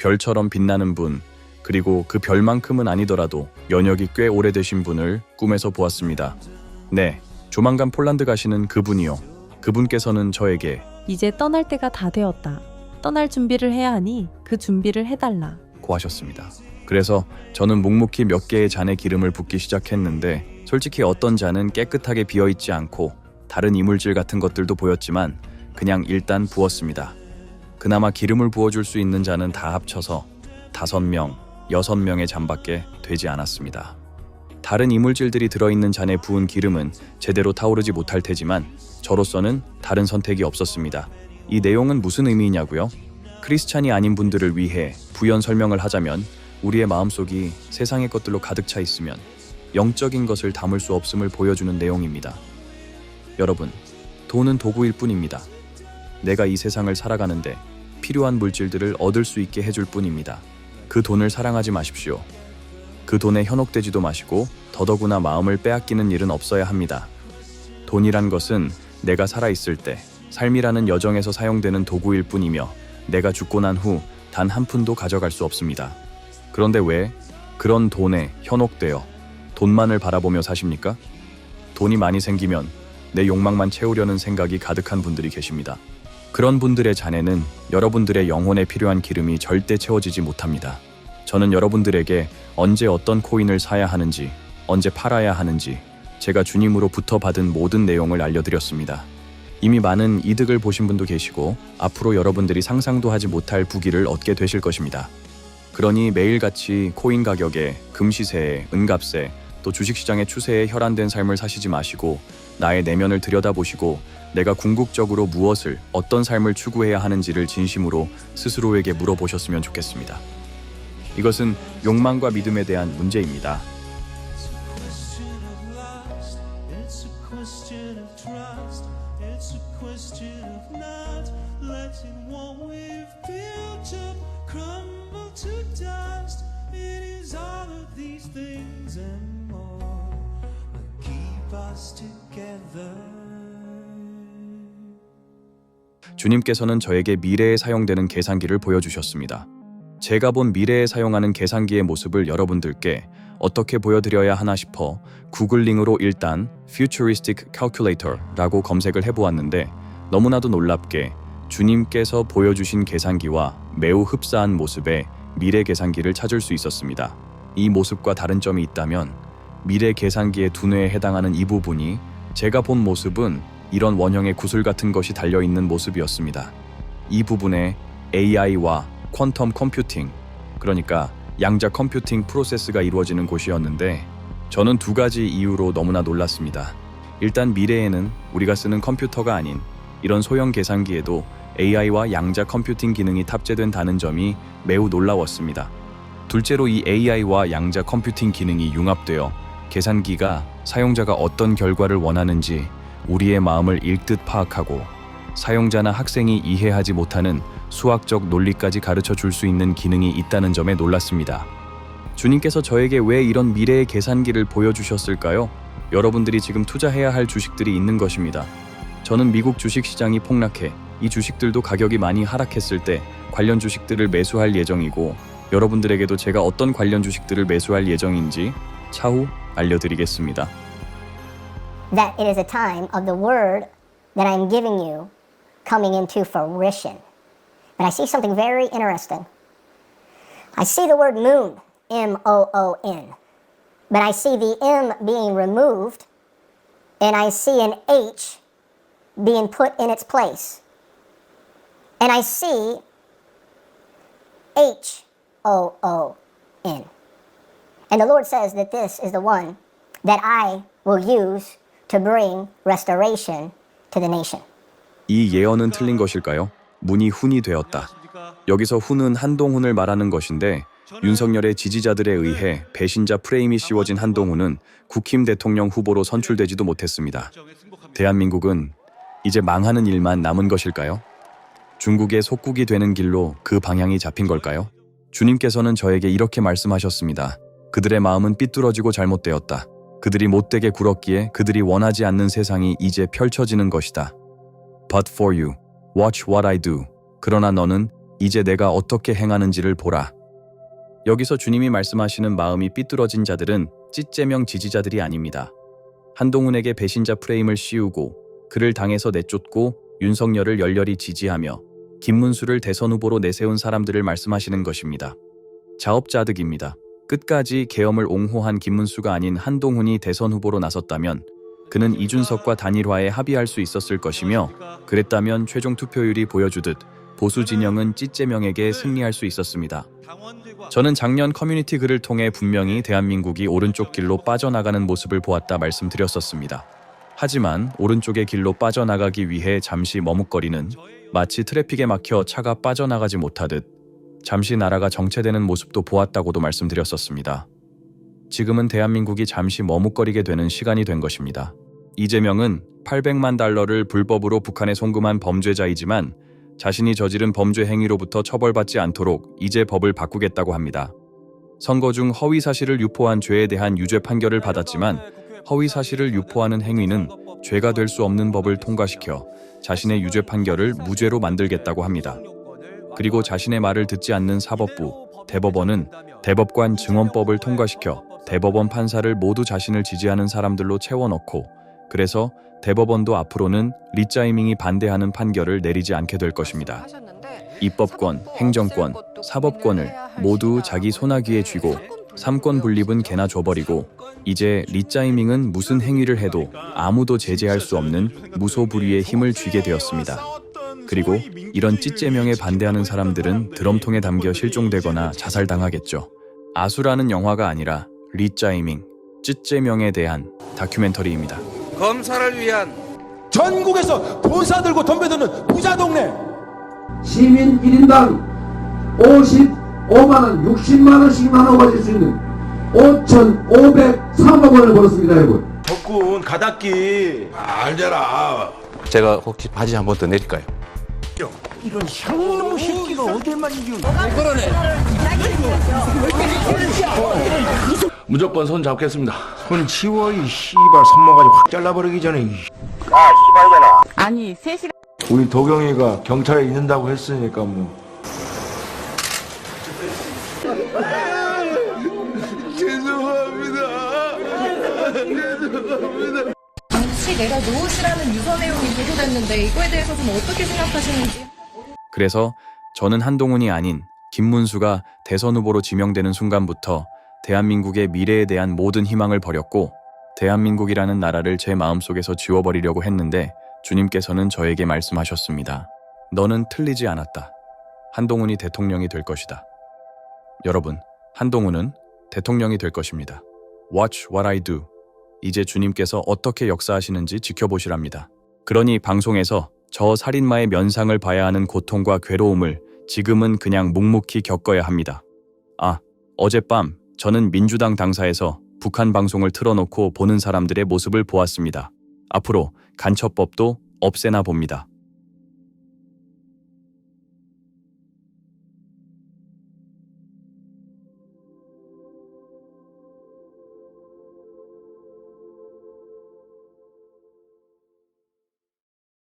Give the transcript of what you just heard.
별처럼 빛나는 분, 그리고 그 별만큼은 아니더라도 연역이 꽤 오래되신 분을 꿈에서 보았습니다. 네, 조만간 폴란드 가시는 그분이요. 그분께서는 저에게 이제 떠날 때가 다 되었다. 떠날 준비를 해야 하니 그 준비를 해달라. 고 하셨습니다. 그래서 저는 묵묵히 몇 개의 잔에 기름을 붓기 시작했는데 솔직히 어떤 잔은 깨끗하게 비어있지 않고 다른 이물질 같은 것들도 보였지만 그냥 일단 부었습니다. 그나마 기름을 부어줄 수 있는 잔은 다 합쳐서 5명, 6명의 잔밖에 되지 않았습니다. 다른 이물질들이 들어있는 잔에 부은 기름은 제대로 타오르지 못할 테지만 저로서는 다른 선택이 없었습니다. 이 내용은 무슨 의미이냐고요? 크리스찬이 아닌 분들을 위해 부연 설명을 하자면 우리의 마음속이 세상의 것들로 가득 차 있으면 영적인 것을 담을 수 없음을 보여주는 내용입니다. 여러분, 돈은 도구일 뿐입니다. 내가 이 세상을 살아가는데 필요한 물질들을 얻을 수 있게 해줄 뿐입니다. 그 돈을 사랑하지 마십시오. 그 돈에 현혹되지도 마시고 더더구나 마음을 빼앗기는 일은 없어야 합니다. 돈이란 것은 내가 살아있을 때 삶이라는 여정에서 사용되는 도구일 뿐이며 내가 죽고 난 후 단 한 푼도 가져갈 수 없습니다. 그런데 왜 그런 돈에 현혹되어 돈만을 바라보며 사십니까? 돈이 많이 생기면 내 욕망만 채우려는 생각이 가득한 분들이 계십니다. 그런 분들의 잔에는 여러분들의 영혼에 필요한 기름이 절대 채워지지 못합니다. 저는 여러분들에게 언제 어떤 코인을 사야 하는지, 언제 팔아야 하는지 제가 주님으로부터 받은 모든 내용을 알려드렸습니다. 이미 많은 이득을 보신 분도 계시고 앞으로 여러분들이 상상도 하지 못할 부귀를 얻게 되실 것입니다. 그러니 매일같이 코인 가격에, 금시세에, 은값에, 또 주식시장의 추세에 혈안된 삶을 사시지 마시고 나의 내면을 들여다보시고 내가 궁극적으로 무엇을, 어떤 삶을 추구해야 하는지를 진심으로 스스로에게 물어보셨으면 좋겠습니다. 이것은 욕망과 믿음에 대한 문제입니다. 주님께서는 저에게 미래에 사용되는 계산기를 보여주셨습니다. 제가 본 미래에 사용하는 계산기의 모습을 여러분들께 어떻게 보여드려야 하나 싶어 구글링으로 일단 Futuristic Calculator라고 검색을 해보았는데 너무나도 놀랍게 주님께서 보여주신 계산기와 매우 흡사한 모습의 미래 계산기를 찾을 수 있었습니다. 이 모습과 다른 점이 있다면 미래 계산기의 두뇌에 해당하는 이 부분이 제가 본 모습은 이런 원형의 구슬 같은 것이 달려있는 모습이었습니다. 이 부분에 AI와 퀀텀 컴퓨팅, 그러니까 양자 컴퓨팅 프로세스가 이루어지는 곳이었는데 저는 두 가지 이유로 너무나 놀랐습니다. 일단 미래에는 우리가 쓰는 컴퓨터가 아닌 이런 소형 계산기에도 AI와 양자 컴퓨팅 기능이 탑재된다는 점이 매우 놀라웠습니다. 둘째로 이 AI와 양자 컴퓨팅 기능이 융합되어 계산기가 사용자가 어떤 결과를 원하는지 우리의 마음을 읽듯 파악하고 사용자나 학생이 이해하지 못하는 수학적 논리까지 가르쳐 줄 수 있는 기능이 있다는 점에 놀랐습니다. 주님께서 저에게 왜 이런 미래의 계산기를 보여주셨을까요? 여러분들이 지금 투자해야 할 주식들이 있는 것입니다. 저는 미국 주식시장이 폭락해 이 주식들도 가격이 많이 하락했을 때 관련 주식들을 매수할 예정이고 여러분들에게도 제가 어떤 관련 주식들을 매수할 예정인지 차후 알려드리겠습니다. That it is a time of the word that I'm giving you coming into fruition. But I see something very interesting. I see the word moon, M-O-O-N. But I see the M being removed, and I see an H being put in its place. And I see H-O-O-N. And the Lord says that this is the one that I will use to bring restoration to the nation. 이 예언은 틀린 것일까요? 문이 훈이 되었다. 여기서 훈은 한동훈을 말하는 것인데 윤석열의 지지자들에 의해 배신자 프레임이 씌워진 한동훈은 국힘 대통령 후보로 선출되지도 못했습니다. 대한민국은 이제 망하는 일만 남은 것일까요? 중국의 속국이 되는 길로 그 방향이 잡힌 걸까요? 주님께서는 저에게 이렇게 말씀하셨습니다. 그들의 마음은 삐뚤어지고 잘못되었다. 그들이 못되게 굴었기에 그들이 원하지 않는 세상이 이제 펼쳐지는 것이다. But for you, watch what I do. 그러나 너는 이제 내가 어떻게 행하는지를 보라. 여기서 주님이 말씀하시는 마음이 삐뚤어진 자들은 찢제명 지지자들이 아닙니다. 한동훈에게 배신자 프레임을 씌우고 그를 당에서 내쫓고 윤석열을 열렬히 지지하며 김문수를 대선 후보로 내세운 사람들을 말씀하시는 것입니다. 자업자득입니다. 끝까지 계엄을 옹호한 김문수가 아닌 한동훈이 대선 후보로 나섰다면 그는 이준석과 단일화에 합의할 수 있었을 것이며, 그랬다면 최종 투표율이 보여주듯 보수 진영은 찢제명에게 승리할 수 있었습니다. 저는 작년 커뮤니티 글을 통해 분명히 대한민국이 오른쪽 길로 빠져나가는 모습을 보았다 말씀드렸었습니다. 하지만 오른쪽의 길로 빠져나가기 위해 잠시 머뭇거리는, 마치 트래픽에 막혀 차가 빠져나가지 못하듯 잠시 나라가 정체되는 모습도 보았다고도 말씀드렸었습니다. 지금은 대한민국이 잠시 머뭇거리게 되는 시간이 된 것입니다. 이재명은 $800만 달러를 불법으로 북한에 송금한 범죄자이지만 자신이 저지른 범죄 행위로부터 처벌받지 않도록 이제 법을 바꾸겠다고 합니다. 선거 중 허위 사실을 유포한 죄에 대한 유죄 판결을 받았지만 허위 사실을 유포하는 행위는 죄가 될 수 없는 법을 통과시켜 자신의 유죄 판결을 무죄로 만들겠다고 합니다. 그리고 자신의 말을 듣지 않는 사법부, 대법원은 대법관 증언법을 통과시켜 대법원 판사를 모두 자신을 지지하는 사람들로 채워넣고, 그래서 대법원도 앞으로는 리짜이밍이 반대하는 판결을 내리지 않게 될 것입니다. 입법권, 행정권, 사법권을 모두 자기 손아귀에 쥐고 삼권 분립은 개나 줘버리고 이제 리짜이밍은 무슨 행위를 해도 아무도 제재할 수 없는 무소불위의 힘을 쥐게 되었습니다. 그리고 이런 찢제명에 반대하는 사람들은 드럼통에 담겨 실종되거나 자살당하겠죠. 아수라는 영화가 아니라 리짜이밍, 찢제명에 대한 다큐멘터리입니다. 검사를 위한 전국에서 돈 사들고 덤벼드는 부자 동네. 시민 1인당 55만원, 60만원씩 나눠 가질 수 있는 5,503억 원을 벌었습니다, 여러분. 적군 가닥기. 알잖아. 제가 혹시 바지 한 번 더 내릴까요? 이런 향놈 새끼가 어딜만 이겨. 무조건 손 잡겠습니다. 손 치워 이 씨발 손모가지 확 잘라버리기 전에. 아니 3시간 우리 도경이가 경찰에 있는다고 했으니까 뭐. 당시 내가 무엇이라는 유서 내용이 보도됐는데 이거에 대해서 좀 어떻게 생각하시는지. 그래서 저는 한동훈이 아닌 김문수가 대선 후보로 지명되는 순간부터 대한민국의 미래에 대한 모든 희망을 버렸고 대한민국이라는 나라를 제 마음속에서 지워버리려고 했는데 주님께서는 저에게 말씀하셨습니다. 너는 틀리지 않았다. 한동훈이 대통령이 될 것이다. 여러분, 한동훈은 대통령이 될 것입니다. Watch what I do. 이제 주님께서 어떻게 역사하시는지 지켜보시랍니다. 그러니 방송에서 저 살인마의 면상을 봐야 하는 고통과 괴로움을 지금은 그냥 묵묵히 겪어야 합니다. 어젯밤 저는 민주당 당사에서 북한 방송을 틀어놓고 보는 사람들의 모습을 보았습니다. 앞으로 간첩법도 없애나 봅니다.